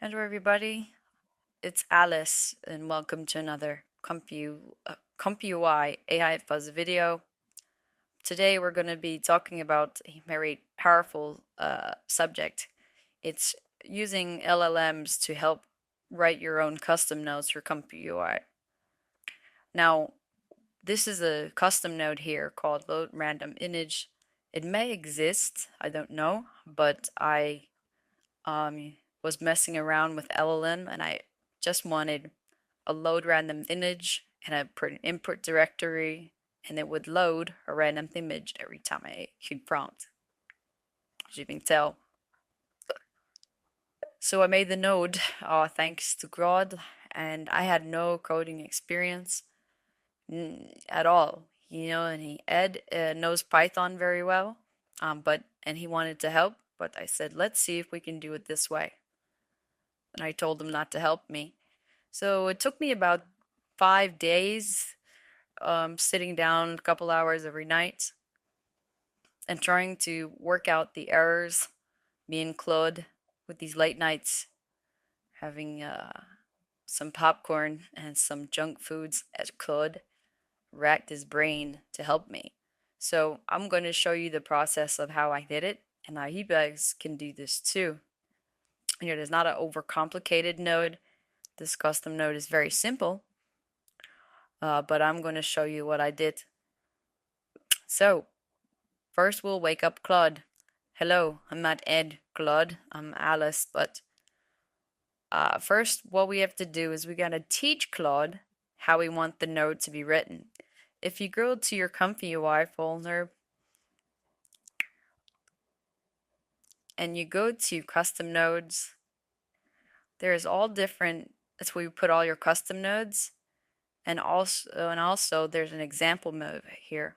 Hello, everybody. It's Alice, and welcome to another ComfyUI AI Fuzz video. Today, we're going to be talking about a very powerful subject. It's using LLMs to help write your own custom nodes for ComfyUI. Now, this is a custom node here called load random image. It may exist, I don't know, but I was messing around with LLM and I just wanted a load random image and I put an input directory and it would load a random image every time I hit prompt, as you can tell. So I made the node thanks to Claude, and I had no coding experience at all, and Ed knows Python very well, and he wanted to help, but I said, let's see if we can do it this way. And I told him not to help me. So it took me about 5 days, sitting down a couple hours every night and trying to work out the errors. Me and Claude, with these late nights, having some popcorn and some junk foods, as Claude racked his brain to help me. So I'm going to show you the process of how I did it and how you guys can do this too. There's not an overcomplicated node. This custom node is very simple, but I'm going to show you what I did. So first we'll wake up Claude. Hello, I'm not Ed, Claude, I'm Alice, but first what we have to do is we gotta teach Claude how we want the node to be written. If you go to your ComfyUI folder and you go to custom nodes, there's all different, that's where you put all your custom nodes, and also there's an example mode here.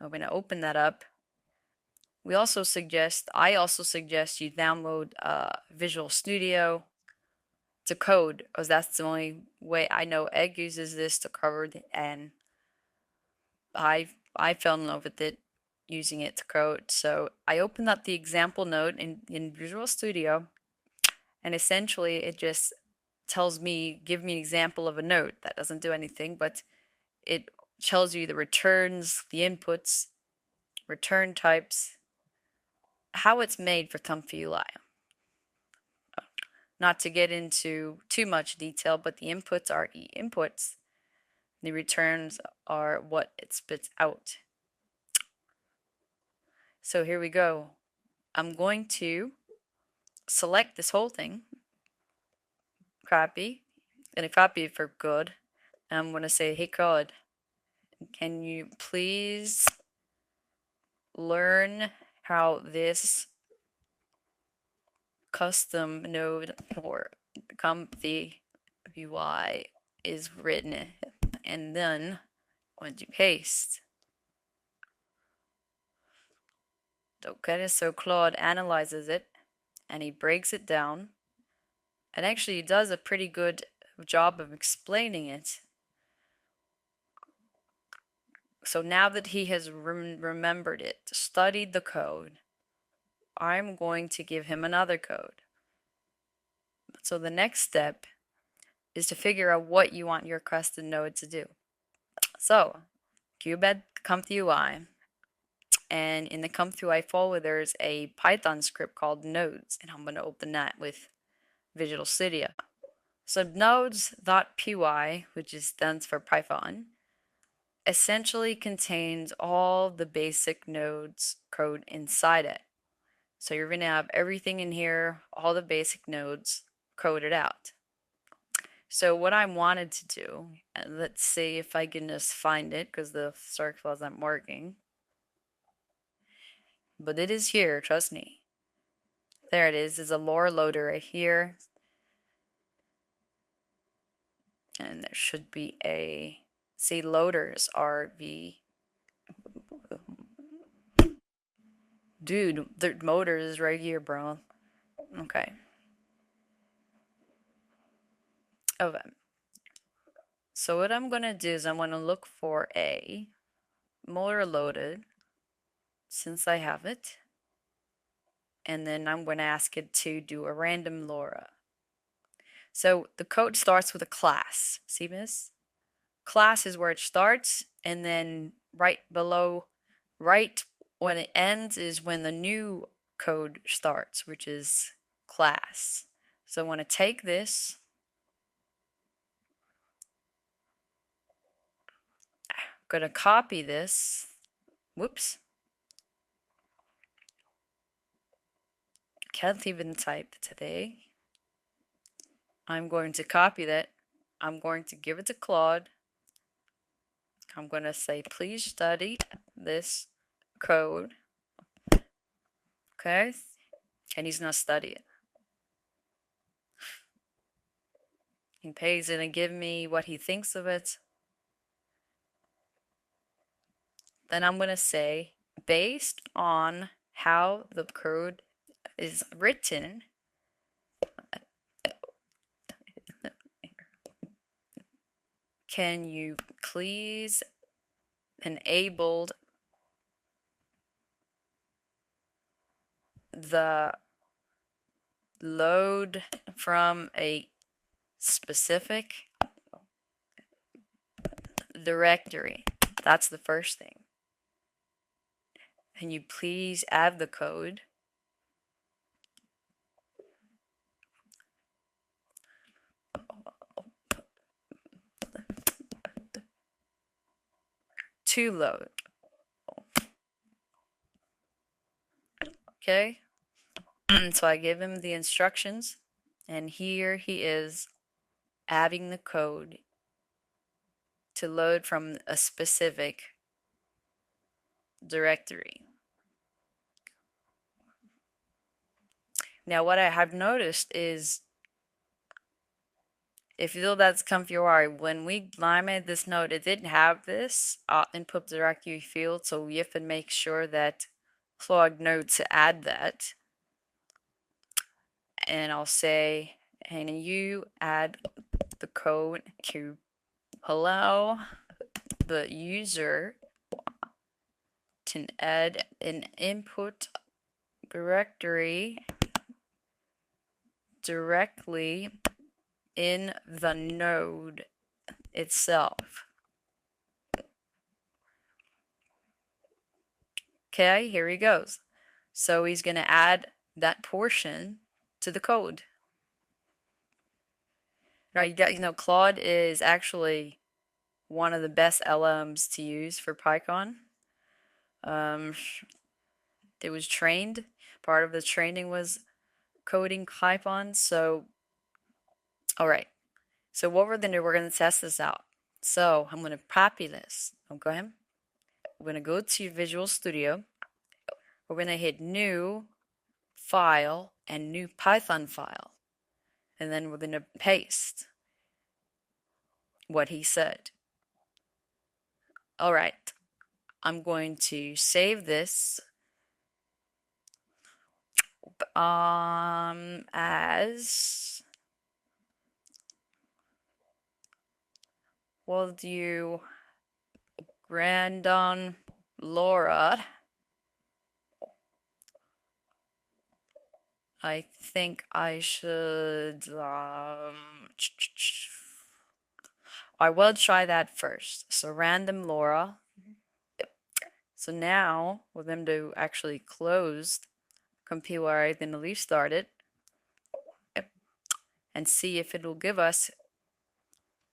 I'm going to open that up. I also suggest you download Visual Studio to code, because that's the only way I know. Egg uses this to code, and I fell in love with it, using it to code. So I opened up the example node in Visual Studio, and essentially it just tells me, give me an example of a node. That doesn't do anything, but it tells you the returns, the inputs, return types, how it's made for ComfyUI. Not to get into too much detail, but the inputs are inputs. The returns are what it spits out. So here we go. I'm going to select this whole thing, copy, and copy it for good. And I'm going to say, hey Claude, can you please learn how this custom node or ComfyUI is written? And then once you paste, okay, so Claude analyzes it and he breaks it down, and actually does a pretty good job of explaining it. So now that he has remembered it, studied the code, I'm going to give him another code. So the next step is to figure out what you want your custom node to do. So Qbed ComfyUI, and in the ComfyUI folder there's a Python script called nodes, and I'm going to open that with Visual Studio. So nodes.py, which stands for Python, essentially contains all the basic nodes code inside it. So you're going to have everything in here, all the basic nodes coded out. So what I wanted to do, and let's see if I can just find it, because the search wasn't working. But it is here, trust me. There it is. There's a Lora loader right here. And there should be a, see, loaders are the, dude, the motor is right here, bro. Okay. Okay. So what I'm gonna do is I'm gonna look for a motor loaded, since I have it, and then I'm gonna ask it to do a random Lora. So the code starts with a class. See this? Class is where it starts, and then right below, right when it ends is when the new code starts, which is class. So I want to take this, I'm going to copy this. Whoops. Can't even type today. I'm going to copy that. I'm going to give it to Claude. I'm going to say, please study this code. Okay? And he's going to study it. He pays it and give me what he thinks of it. Then I'm going to say, based on how the code is written, can you please enable the load from a specific directory? That's the first thing. Can you please add the code to load? Okay, so I give him the instructions, and here he is adding the code to load from a specific directory. Now, what I have noticed is, if you know that's ComfyUI, when I made this node, it didn't have this input directory field, so we have to make sure that Claude knows to add that. And I'll say, and you add the code to allow the user to add an input directory directly in the node itself. Okay, here he goes. So he's going to add that portion to the code. Right, Claude is actually one of the best LLMs to use for Python. It was trained. Part of the training was coding Python. So, all right. So what we're gonna do, we're gonna test this out. So I'm gonna copy this. Go ahead. We're gonna go to Visual Studio. We're gonna hit New File and New Python file, and then we're gonna paste what he said. All right. I'm going to save this as we'll do random Lora. I think I should I will try that first. So random Lora. So now with them to actually close ComfyUI, then restart it and see if it will give us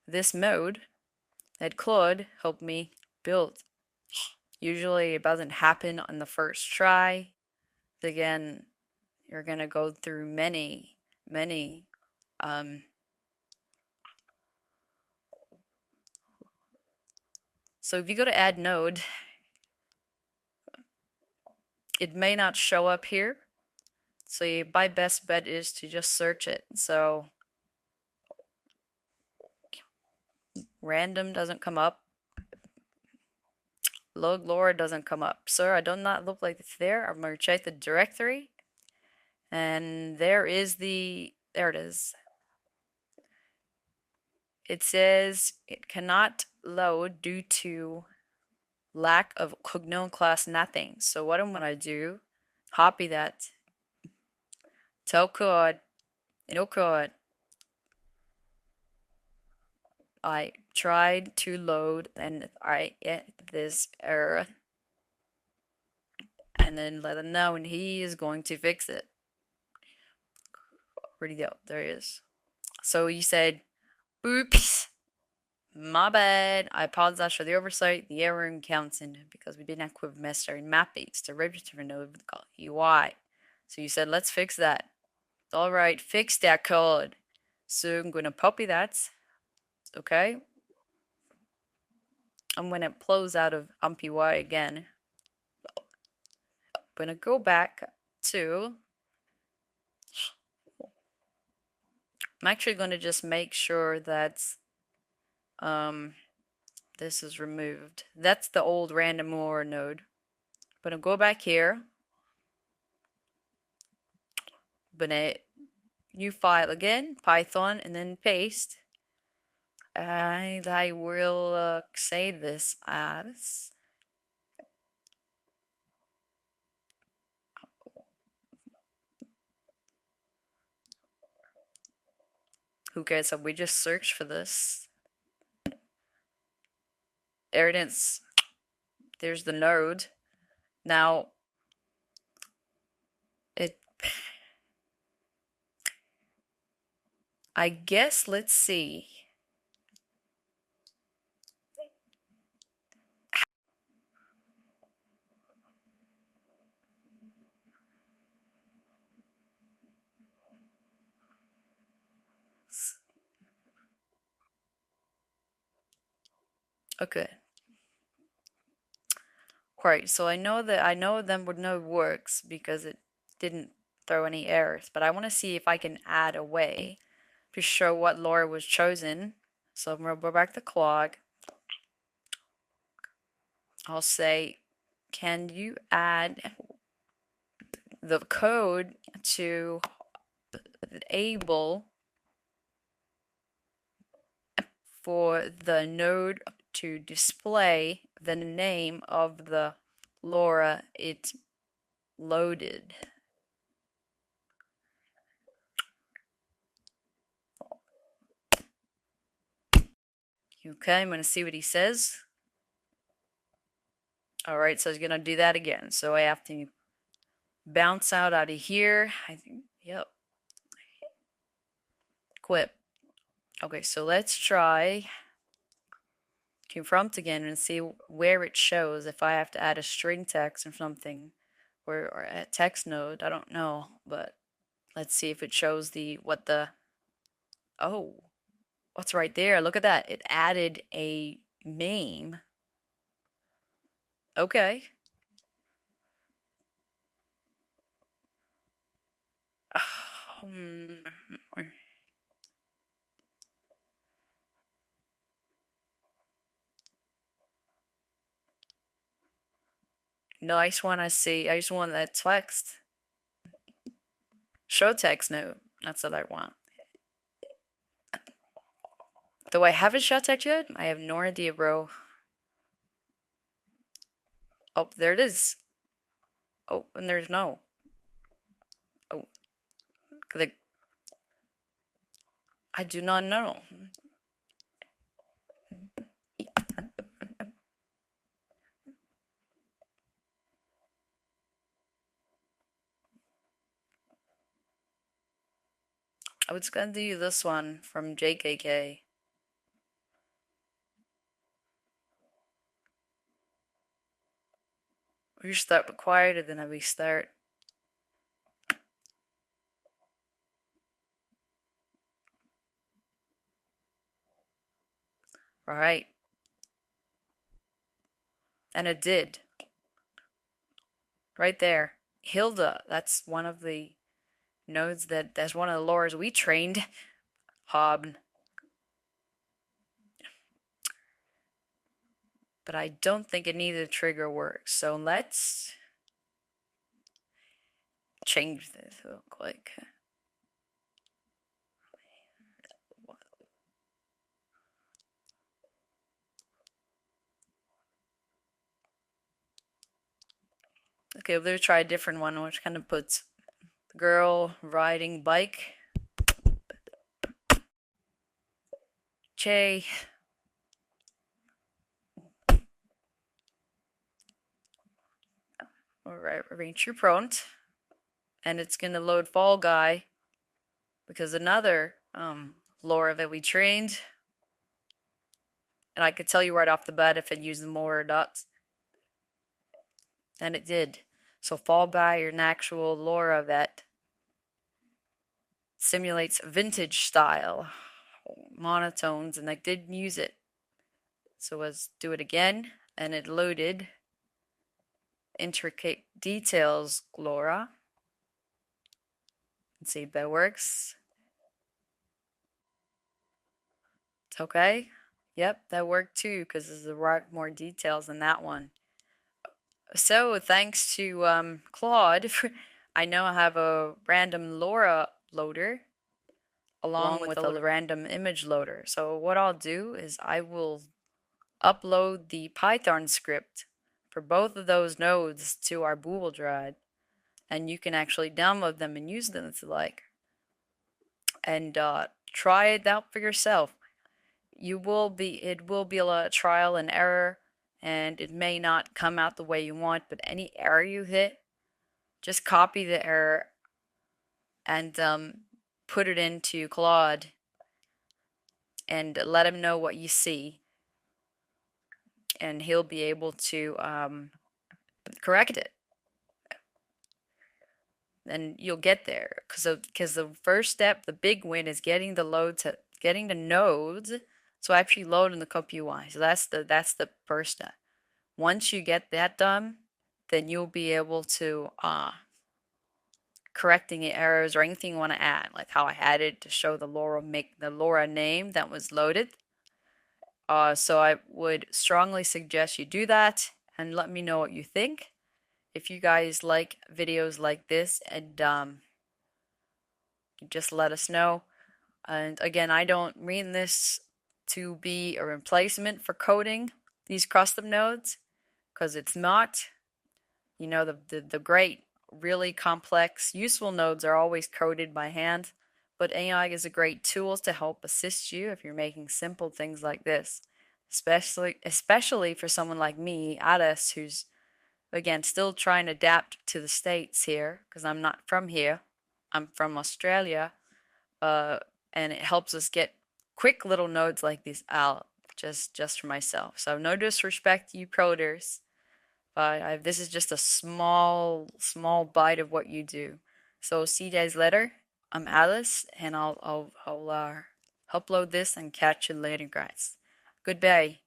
this mode that Claude helped me build. Usually it doesn't happen on the first try. Again, you're gonna go through many so if you go to add node, it may not show up here. So my best bet is to just search it. So random doesn't come up. Load Lora doesn't come up. Sir, I do not look like it's there. I'm gonna check the directory. And there it is. It says it cannot load due to lack of cognon class nothing. So what I'm gonna do, copy that, tell Claude, no Claude, I tried to load and I get this error, and then let him know, and he is going to fix it. Where'd he go? There he is. So you said, oops, my bad. I apologize for the oversight. The error encountered because we didn't equip necessary mappings to register a node with ComfyUI. So you said, let's fix that. All right, fix that code. So I'm gonna copy that. Okay. I'm gonna close out of ComfyUI again. I'm gonna go back to. I'm actually gonna just make sure that this is removed. That's the old random Lora node. I'm gonna go back here. I'm gonna new file again, Python, and then paste. And I will save this as who cares if we just search for this. There it is. There's the node. Now it I guess let's see. Okay. Right, so I know them would know works because it didn't throw any errors, but I want to see if I can add a way to show what Lora was chosen. So I'm gonna go back to Claude. I'll say, can you add the code to enable for the node to display the name of the Lora it loaded? Okay, I'm gonna see what he says. All right, so he's gonna do that again. So I have to bounce out of here. I think, yep. Quit. Okay, so let's try confront again and see where it shows if I have to add a string text or something, or a text node. I don't know, but let's see if it shows what the, oh, what's right there? Look at that. It added a name. Okay. Hmm. No, I just want to see. I just want that text. Show text node. That's what I want. Do I have a show text yet? I have no idea, bro. Oh, there it is. Oh, and there's no. Oh, I do not know. I was gonna do this one from JKK. We start required and then I restart. Alright. And it did. Right there. Hilda, that's one of the nodes that's one of the Loras we trained. Hob. But I don't think it needed a trigger work. So let's change this real quick. Okay, we'll try a different one, which kind of puts girl riding bike. Che. arrange your prompt, and it's gonna load Fall Guy because another Lora that we trained, and I could tell you right off the bat if it used more dots, and it did. So Fall Guy, an actual Lora that simulates vintage style monotones, and I didn't use it. So let's do it again, and it loaded intricate details Lora. Let's see if that works. It's okay. Yep, that worked too, because there's a lot more details in that one. So thanks to Claude, I now have a random Lora loader along with a random image loader. So what I'll do is I will upload the Python script for both of those nodes to our Google Drive, and you can actually download them and use them if you like, and try it out for yourself. It will be a lot of trial and error, and it may not come out the way you want, but any error you hit, just copy the error and put it into Claude and let him know what you see, and he'll be able to correct it. And you'll get there, because the first step, the big win, is getting the nodes so actually load in the ComfyUI. So that's the first step. Once you get that done, then you'll be able to correcting the errors or anything you want to add, like how I added to show the Lora name that was loaded. So I would strongly suggest you do that and let me know what you think. If you guys like videos like this, and just let us know. And again, I don't mean this to be a replacement for coding these custom nodes, because it's not. You know, the great, really complex, useful nodes are always coded by hand, but AI is a great tool to help assist you if you're making simple things like this, especially for someone like me, Alice, who's again still trying to adapt to the States here, because I'm not from here. I'm from Australia, and it helps us get quick little nodes like these out just for myself. So no disrespect to you coders, but this is just a small bite of what you do. So see you guys later. I'm Alice, and I'll upload this and catch you later, guys. Goodbye.